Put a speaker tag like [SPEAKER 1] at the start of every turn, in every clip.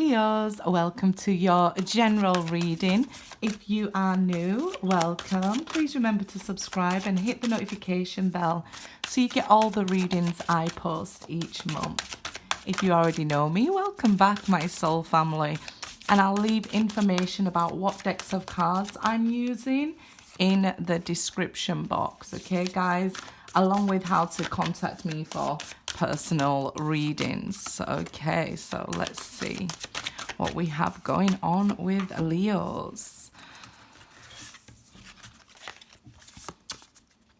[SPEAKER 1] Leos, welcome to your general reading. If you are new, welcome. Please remember to subscribe and hit the notification bell so you get all the readings I post each month. If you already know me, welcome back, my soul family. And I'll leave information about what decks of cards I'm using in the description box, okay guys, along with how to contact me for personal readings. Okay, so let's see what we have going on with Leos.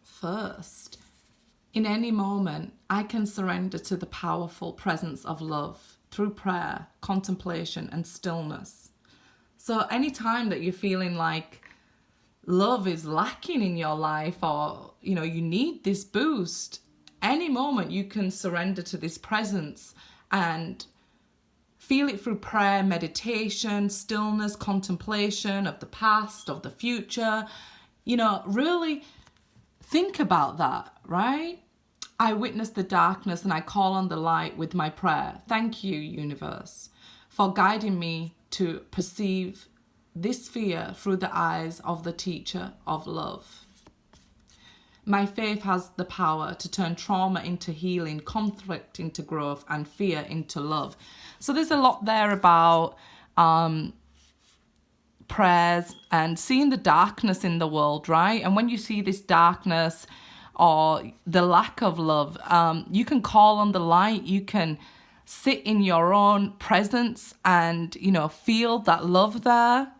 [SPEAKER 1] First, in any moment, I can surrender to the powerful presence of love through prayer, contemplation, and stillness. So anytime that you're feeling like love is lacking in your life, or you need this boost, any moment you can surrender to this presence and feel it through prayer, meditation, stillness, contemplation of the past, of the future. Really think about that, right? I witness the darkness and I call on the light with my prayer. Thank you, universe, for guiding me to perceive this fear through the eyes of the teacher of love. My faith has the power to turn trauma into healing, conflict into growth, and fear into love. So there's a lot there about prayers and seeing the darkness in the world, right? And when you see this darkness or the lack of love, you can call on the light. You can sit in your own presence and, feel that love there.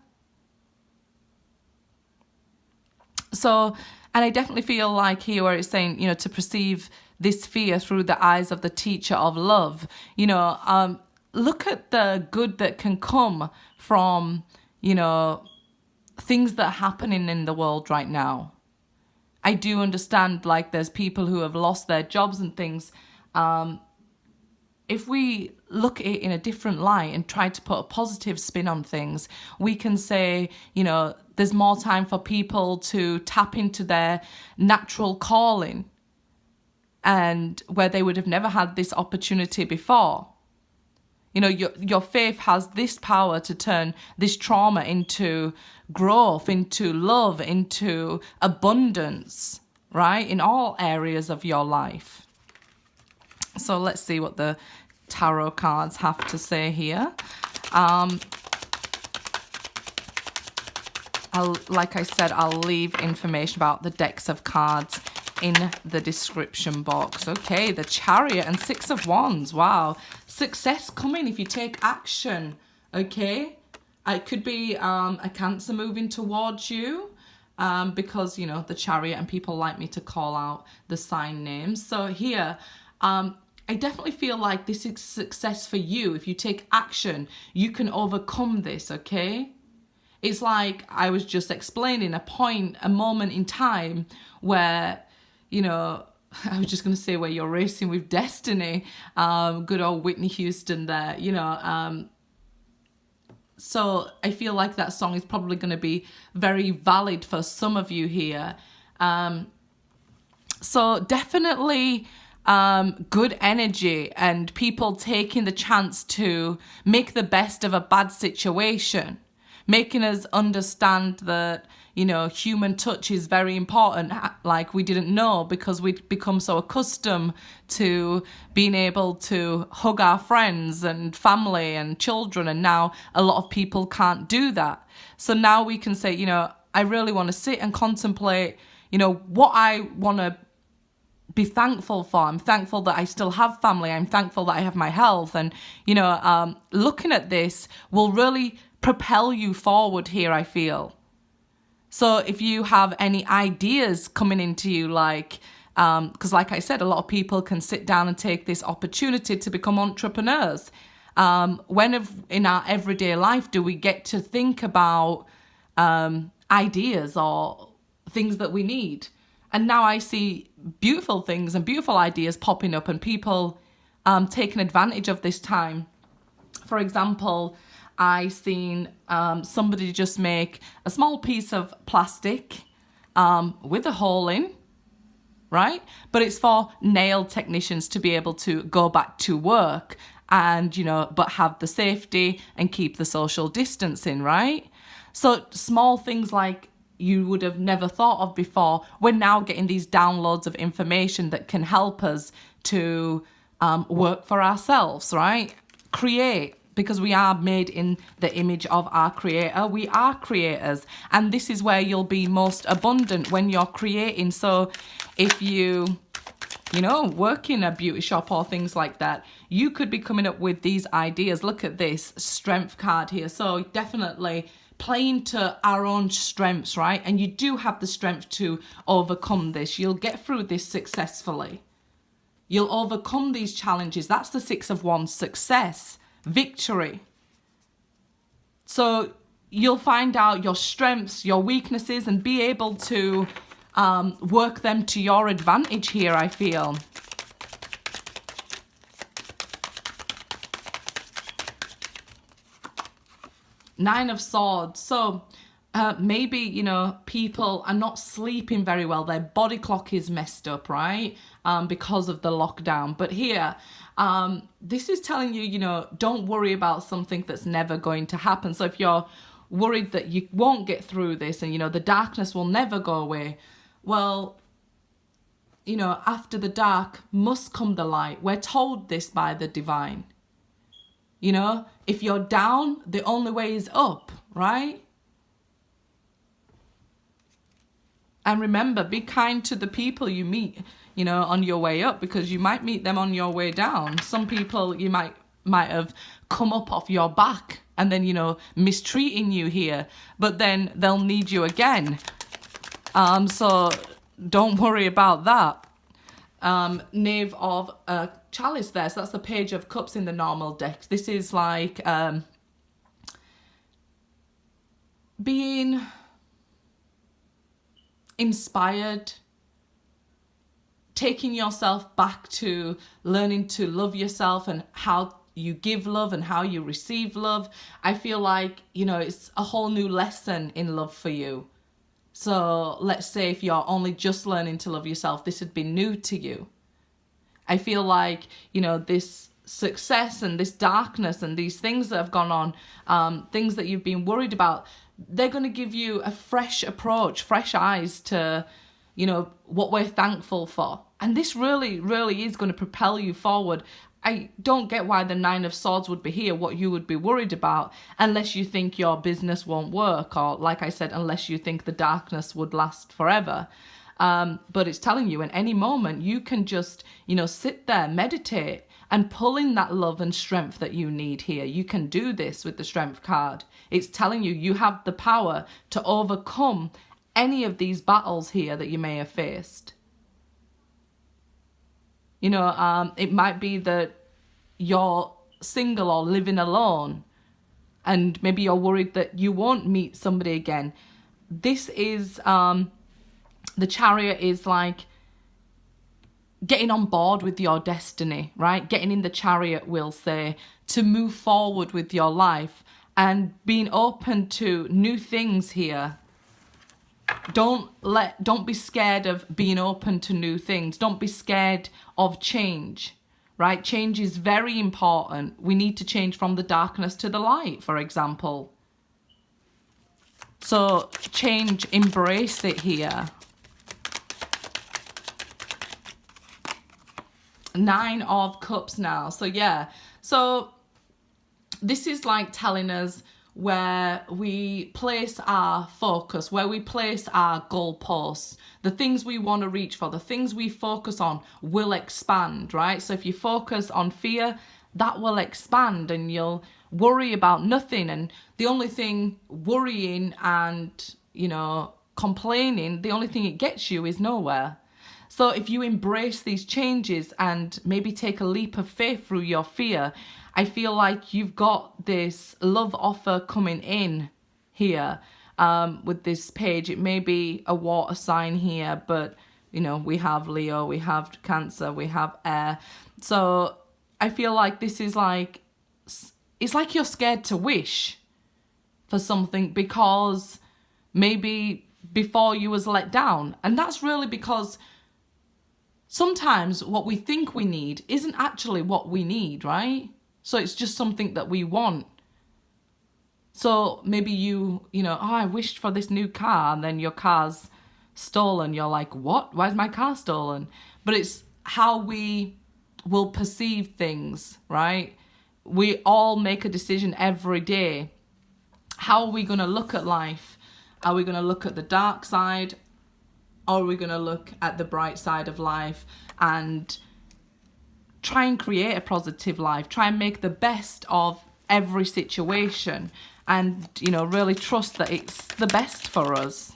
[SPEAKER 1] So, and I definitely feel like here where it's saying, to perceive this fear through the eyes of the teacher of love, look at the good that can come from, things that are happening in the world right now. I do understand, like, there's people who have lost their jobs and things. If we look at it in a different light and try to put a positive spin on things, we can say, there's more time for people to tap into their natural calling, and where they would have never had this opportunity before. Your faith has this power to turn this trauma into growth, into love, into abundance, right? In all areas of your life. So let's see what the tarot cards have to say here. Like I said, I'll leave information about the decks of cards in the description box. Okay, the Chariot and Six of Wands. Wow. Success coming if you take action. Okay. It could be a Cancer moving towards you, because, the Chariot, and people like me to call out the sign names. So here, I definitely feel like this is success for you. If you take action, you can overcome this, okay? It's like I was just explaining a moment in time where, I was just going to say where you're racing with destiny. Good old Whitney Houston there, So I feel like that song is probably going to be very valid for some of you here. So definitely good energy and people taking the chance to make the best of a bad situation, making us understand that, human touch is very important, like we didn't know, because we'd become so accustomed to being able to hug our friends and family and children, and now a lot of people can't do that. So now we can say, I really want to sit and contemplate, what I want to be thankful for. I'm thankful that I still have family. I'm thankful that I have my health. And, looking at this will really propel you forward here, I feel. So if you have any ideas coming into you, like, because like I said, a lot of people can sit down and take this opportunity to become entrepreneurs. When in our everyday life do we get to think about ideas or things that we need? And now I see beautiful things and beautiful ideas popping up, and people taking advantage of this time. For example, I seen somebody just make a small piece of plastic with a hole in, right? But it's for nail technicians to be able to go back to work and, you know, but have the safety and keep the social distancing, right? So small things like you would have never thought of before, we're now getting these downloads of information that can help us to work for ourselves, right? Create, because we are made in the image of our creator. We are creators, and this is where you'll be most abundant, when you're creating. So if you know, work in a beauty shop or things like that, you could be coming up with these ideas. Look at this strength card here. So definitely playing to our own strengths, right? And you do have the strength to overcome this. You'll get through this successfully. You'll overcome these challenges. That's the Six of Wands, success, victory. So you'll find out your strengths, your weaknesses, and be able to work them to your advantage here, I feel. Nine of Swords. So maybe, you know, people are not sleeping very well. Their body clock is messed up, right? Because of the lockdown. But here, this is telling you, you know, don't worry about something that's never going to happen. So if you're worried that you won't get through this and, you know, the darkness will never go away, well, you know, after the dark must come the light. We're told this by the divine. You know, if you're down, the only way is up, right? And remember, be kind to the people you meet, you know, on your way up, because you might meet them on your way down. Some people you might have come up off your back and then, you know, mistreating you here, but then they'll need you again. So don't worry about that. Knave of Chalice there. So that's the Page of Cups in the normal deck. This is like being inspired, taking yourself back to learning to love yourself and how you give love and how you receive love. I feel like, you know, it's a whole new lesson in love for you. So let's say if you're only just learning to love yourself, this would be new to you. I feel like, you know, this success and this darkness and these things that have gone on, things that you've been worried about, they're going to give you a fresh approach, fresh eyes to, you know, what we're thankful for. And this really, really is going to propel you forward. I don't get why the Nine of Swords would be here, what you would be worried about, unless you think your business won't work, or like I said, unless you think the darkness would last forever. But it's telling you in any moment you can just, you know, sit there, meditate, and pull in that love and strength that you need here. You can do this with the Strength card. It's telling you you have the power to overcome any of these battles here that you may have faced. You know, it might be that you're single or living alone, and maybe you're worried that you won't meet somebody again. This is, the Chariot is like getting on board with your destiny, right? Getting in the Chariot, we'll say, to move forward with your life and being open to new things here. Don't be scared of being open to new things. Don't be scared of change, right? Change is very important. We need to change from the darkness to the light, for example. So change, embrace it here. Nine of Cups now. So yeah, so this is like telling us where we place our focus, where we place our goalposts, the things we want to reach for, the things we focus on will expand, right? So if you focus on fear, that will expand and you'll worry about nothing. And the only thing worrying and, you know, complaining, the only thing it gets you is nowhere. So if you embrace these changes and maybe take a leap of faith through your fear, I feel like you've got this love offer coming in here with this page. It may be a water sign here, but, you know, we have Leo, we have Cancer, we have air. So I feel like this is like, it's like you're scared to wish for something because maybe before you was let down. And that's really because sometimes what we think we need isn't actually what we need, right? So it's just something that we want. So maybe you know, oh, I wished for this new car, and then your car's stolen. You're like, what? Why is my car stolen? But it's how we will perceive things, right? We all make a decision every day. How are we going to look at life? Are we going to look at the dark side, or are we going to look at the bright side of life and try and create a positive life? Try and make the best of every situation, and, you know, really trust that it's the best for us.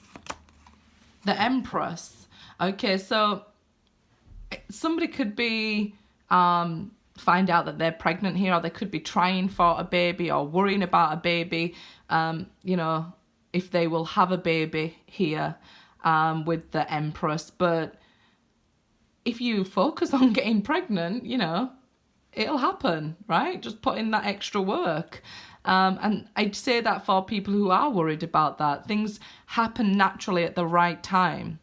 [SPEAKER 1] The Empress. Okay, so somebody could be find out that they're pregnant here, or they could be trying for a baby or worrying about a baby, you know, if they will have a baby here with the Empress. But if you focus on getting pregnant, you know, it'll happen, right? Just put in that extra work. And I'd say that for people who are worried about that, things happen naturally at the right time.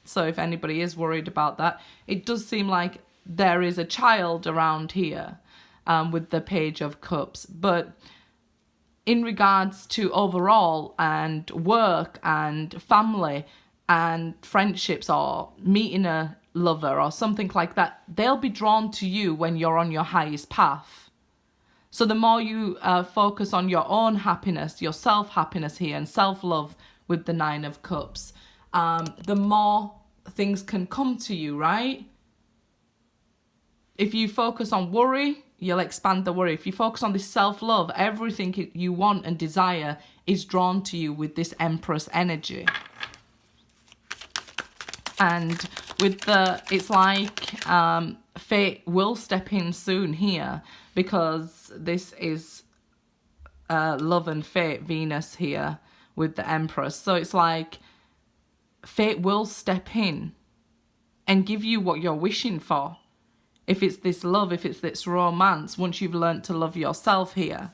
[SPEAKER 1] So if anybody is worried about that, it does seem like there is a child around here with the Page of Cups. But in regards to overall and work and family and friendships or meeting a lover or something like that, they'll be drawn to you when you're on your highest path. So the more you focus on your own happiness, your self-happiness here, and self-love with the Nine of Cups, the more things can come to you, right? If you focus on worry, you'll expand the worry. If you focus on this self-love, everything you want and desire is drawn to you with this Empress energy. And with the, it's like fate will step in soon here, because this is love and fate, Venus here with the Empress. So it's like fate will step in and give you what you're wishing for. If it's this love, if it's this romance, once you've learned to love yourself here.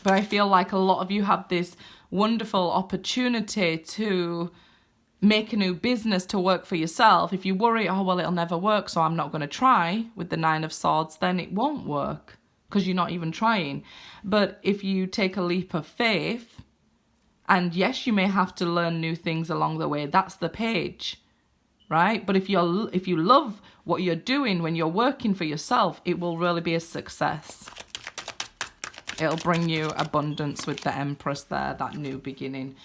[SPEAKER 1] But I feel like a lot of you have this wonderful opportunity to make a new business, to work for yourself. If you worry, oh, well, it'll never work, so I'm not going to try with the Nine of Swords, then it won't work because you're not even trying. But if you take a leap of faith, and yes, you may have to learn new things along the way, that's the Page, right? But if you love what you're doing when you're working for yourself, it will really be a success. It'll bring you abundance with the Empress there, that new beginning.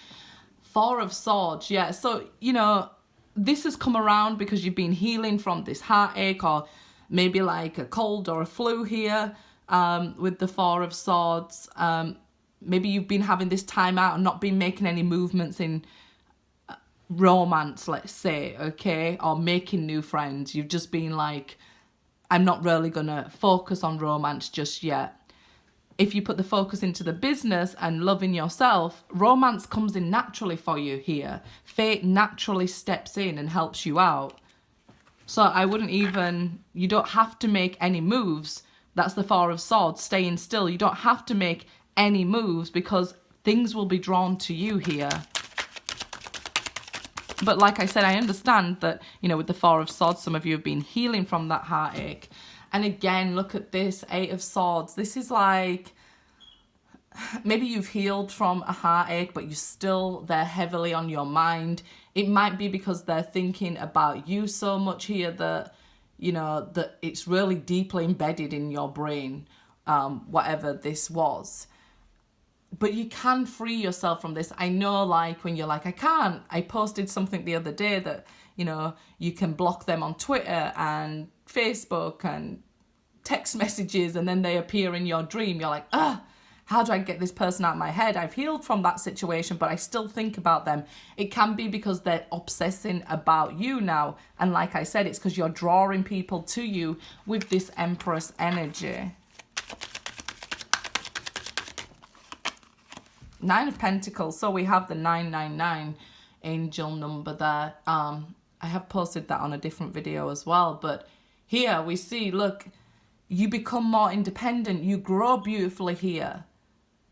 [SPEAKER 1] Four of Swords, yeah. So, you know, this has come around because you've been healing from this heartache, or maybe like a cold or a flu here with the Four of Swords. Maybe you've been having this time out and not been making any movements in romance, let's say, okay? Or making new friends. You've just been like, I'm not really going to focus on romance just yet. If you put the focus into the business and loving yourself, romance comes in naturally for you here. Fate naturally steps in and helps you out. So I wouldn't even, you don't have to make any moves. That's the Four of Swords, staying still. You don't have to make any moves because things will be drawn to you here. But like I said, I understand that, you know, with the Four of Swords, some of you have been healing from that heartache. And again, look at this, Eight of Swords. This is like, maybe you've healed from a heartache, but you're still there heavily on your mind. It might be because they're thinking about you so much here that, you know, that it's really deeply embedded in your brain, whatever this was. But you can free yourself from this. I know, like, when you're like, I can't. I posted something the other day that, you know, you can block them on Twitter and Facebook and text messages, and then they appear in your dream. You're like, how do I get this person out of my head? I've healed from that situation, but I still think about them. It can be because they're obsessing about you now. And like I said, it's because you're drawing people to you with this Empress energy. Nine of Pentacles. So we have the 999 angel number there. I have posted that on a different video as well. But here we see, look, you become more independent. You grow beautifully here.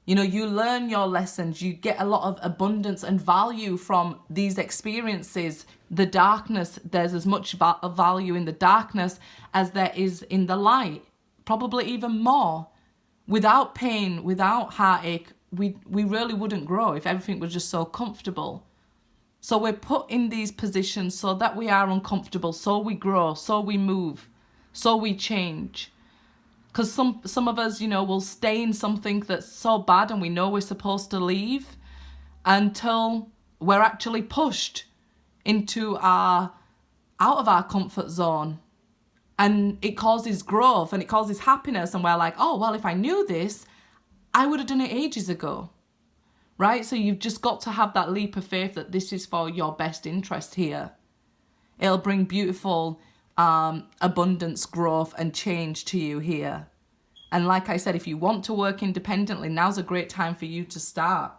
[SPEAKER 1] You know, you learn your lessons, you get a lot of abundance and value from these experiences. The darkness, there's as much value in the darkness as there is in the light, probably even more. Without pain, without heartache, we really wouldn't grow if everything was just so comfortable. So we're put in these positions so that we are uncomfortable, so we grow, so we move, so we change. Because some of us, you know, will stay in something that's so bad and we know we're supposed to leave until we're actually pushed into out of our comfort zone. And it causes growth and it causes happiness. And we're like, oh, well, if I knew this, I would have done it ages ago. Right? So you've just got to have that leap of faith that this is for your best interest here. It'll bring beautiful abundance, growth and change to you here. And like I said, if you want to work independently, now's a great time for you to start.